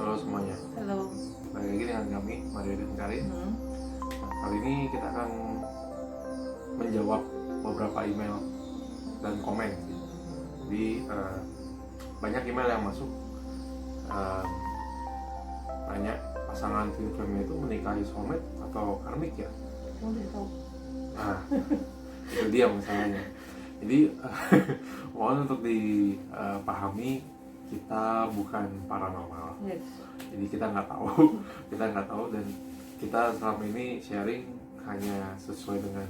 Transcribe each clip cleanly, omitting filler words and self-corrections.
Halo semuanya, Halo. balik lagi dengan kami, Mario dan Karin. Nah, kali ini kita akan menjawab beberapa email dan komen sih. Jadi banyak email yang masuk tanya pasangan twin flame itu menikahi soulmate atau karmik ya? Nah, itu dia masalahnya. Jadi mohon untuk dipahami, kita bukan paranormal. Yes. Jadi kita nggak tahu, dan kita selama ini sharing hanya sesuai dengan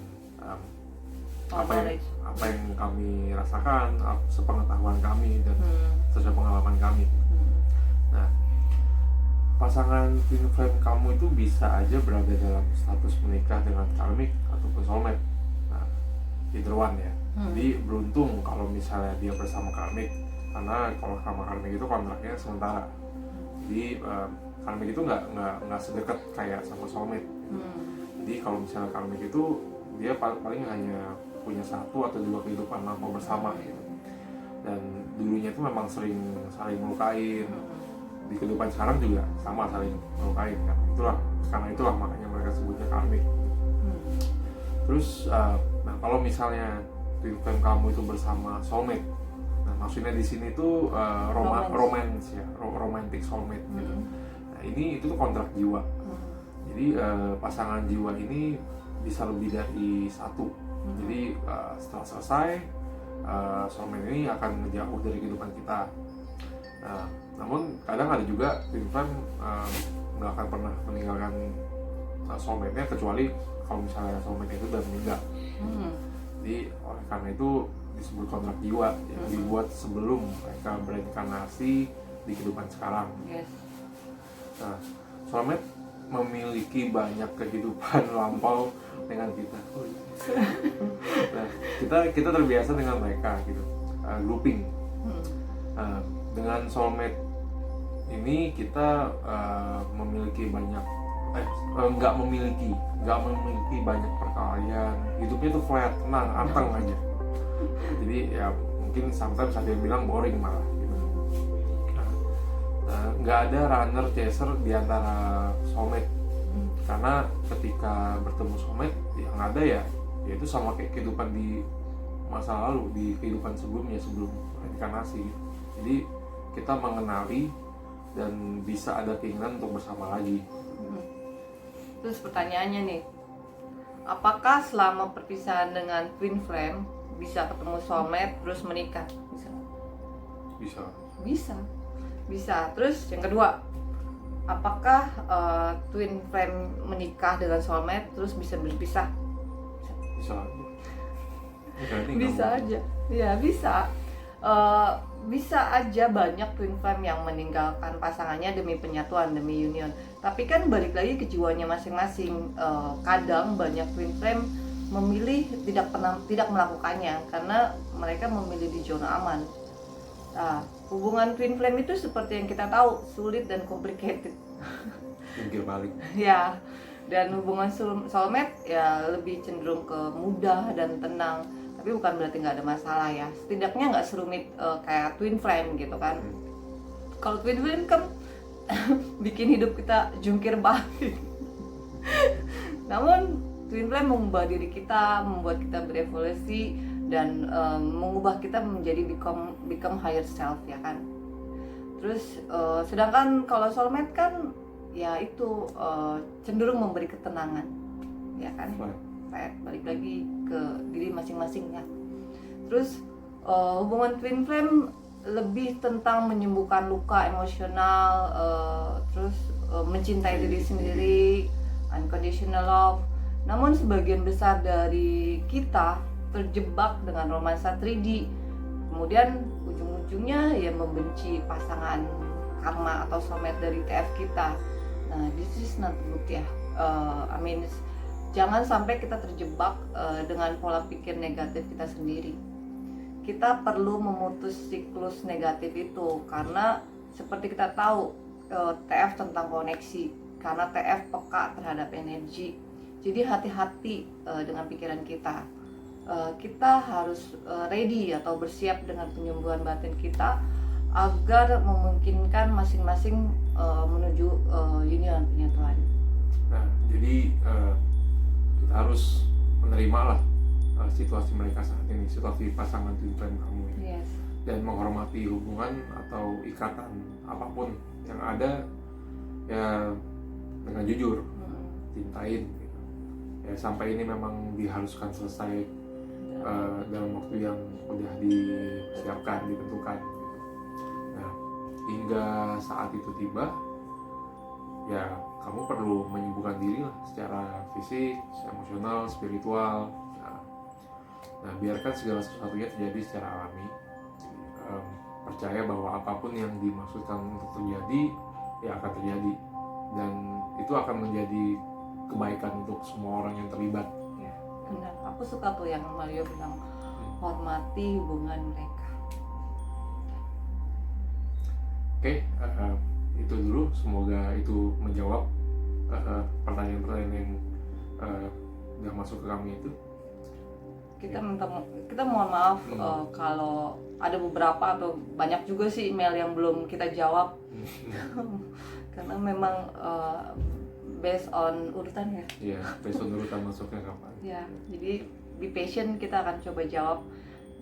apa yang kami rasakan, sepengetahuan kami dan sesuai pengalaman kami. Nah, pasangan twin flame kamu itu bisa aja berada dalam status menikah dengan karmik ataupun soulmate. Nah, either one ya. Jadi beruntung kalau misalnya dia bersama karmik, karena kalau sama karmik itu kontraknya sementara. Jadi karmik itu nggak sedekat kayak sama soulmate. Jadi kalau misalnya karmik itu dia paling hanya punya satu atau dua kehidupan lama bersama gitu. Dan dulunya itu memang saling melukain. Di kehidupan sekarang juga sama, saling melukain kan. Karena itulah makanya mereka sebutnya karmik. Terus nah kalau misalnya twin flame kamu itu bersama soulmate, nah maksudnya di sini tuh romance ya, romantic soulmate gitu. Nah ini itu tuh kontrak jiwa. Jadi pasangan jiwa ini bisa lebih dari satu. Jadi setelah selesai soulmate ini akan menjauh dari kehidupan kita. Namun kadang ada juga twin flame nggak akan pernah meninggalkan soulmate-nya kecuali kalau misalnya soulmate itu udah meninggal. Jadi oleh karena itu disebut kontrak jiwa yang dibuat sebelum mereka berinkarnasi di kehidupan sekarang. Yes. Nah, soulmate memiliki banyak kehidupan lampau dengan kita. Nah, kita terbiasa dengan mereka gitu, grouping. Dengan soulmate ini kita memiliki banyak nggak memiliki banyak perkalian, hidupnya tuh flat, tenang, anteng aja. Jadi ya mungkin sometimes ada yang bilang boring malah gitu. Nggak ada runner chaser di antara soulmate, karena ketika bertemu soulmate yang ada ya itu sama kayak kehidupan di masa lalu, di kehidupan sebelumnya, sebelum reinkarnasi. Jadi kita mengenali dan bisa ada keinginan untuk bersama lagi. Terus pertanyaannya nih, apakah selama perpisahan dengan twin flame bisa ketemu soulmate terus menikah? Bisa. Terus yang kedua, apakah twin flame menikah dengan soulmate terus bisa berpisah? Bisa aja. Ya bisa. Bisa aja banyak twin flame yang meninggalkan pasangannya demi penyatuan, demi union. Tapi kan balik lagi ke jiwanya masing-masing. Kadang banyak twin flame memilih tidak melakukannya karena mereka memilih di zona aman. Nah, hubungan twin flame itu seperti yang kita tahu sulit dan complicated. Jungkir balik. Ya. Dan hubungan soulmate ya lebih cenderung ke mudah dan tenang. Tapi bukan berarti nggak ada masalah ya, setidaknya nggak serumit kayak twin flame gitu kan. Kalau twin flame kan bikin hidup kita jungkir balik. Namun twin flame mengubah diri kita, membuat kita berevolusi dan mengubah kita menjadi become higher self ya kan. Terus sedangkan kalau soulmate kan ya itu cenderung memberi ketenangan ya kan. Balik lagi ke diri masing-masing ya. Terus hubungan twin flame lebih tentang menyembuhkan luka emosional, terus mencintai diri sendiri, unconditional love. Namun sebagian besar dari kita terjebak dengan romansa 3D, kemudian ujung-ujungnya ya membenci pasangan karma atau soulmate dari TF kita. Nah, this is not good ya. Jangan sampai kita terjebak dengan pola pikir negatif kita sendiri. Kita perlu memutus siklus negatif itu karena seperti kita tahu TF tentang koneksi, karena TF peka terhadap energi. Jadi hati-hati dengan pikiran kita. Kita harus ready atau bersiap dengan penyembuhan batin kita agar memungkinkan masing-masing menuju union punya Tuhan. Nah, jadi kita harus menerima lah situasi mereka saat ini, situasi pasangan twin flame kamu ini. Yes. Dan menghormati hubungan atau ikatan apapun yang ada ya dengan jujur, cintain gitu. Ya sampai ini memang diharuskan selesai dalam waktu yang udah disiapkan, ditentukan gitu. Nah, hingga saat itu tiba ya kamu perlu menyembuhkan diri lah secara fisik, emosional, spiritual. Nah, biarkan segala sesuatunya terjadi secara alami. Percaya bahwa apapun yang dimaksudkan untuk terjadi ya akan terjadi, dan itu akan menjadi kebaikan untuk semua orang yang terlibat. Ya, benar. Aku suka tuh yang Mario bilang, hormati hubungan mereka. Oke, itu dulu. Semoga itu menjawab pertanyaan-pertanyaan yang udah masuk ke kami itu. Kita mohon maaf kalau ada beberapa atau banyak juga sih email yang belum kita jawab karena memang based on urutan ya. Iya, based on urutan masuknya kapan. Ya, jadi be patient, kita akan coba jawab.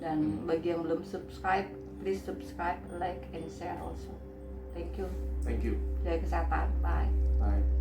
Dan bagi yang belum subscribe, please subscribe, like, and share also. Thank you. Thank you. Jaga kesehatan. Bye. Bye.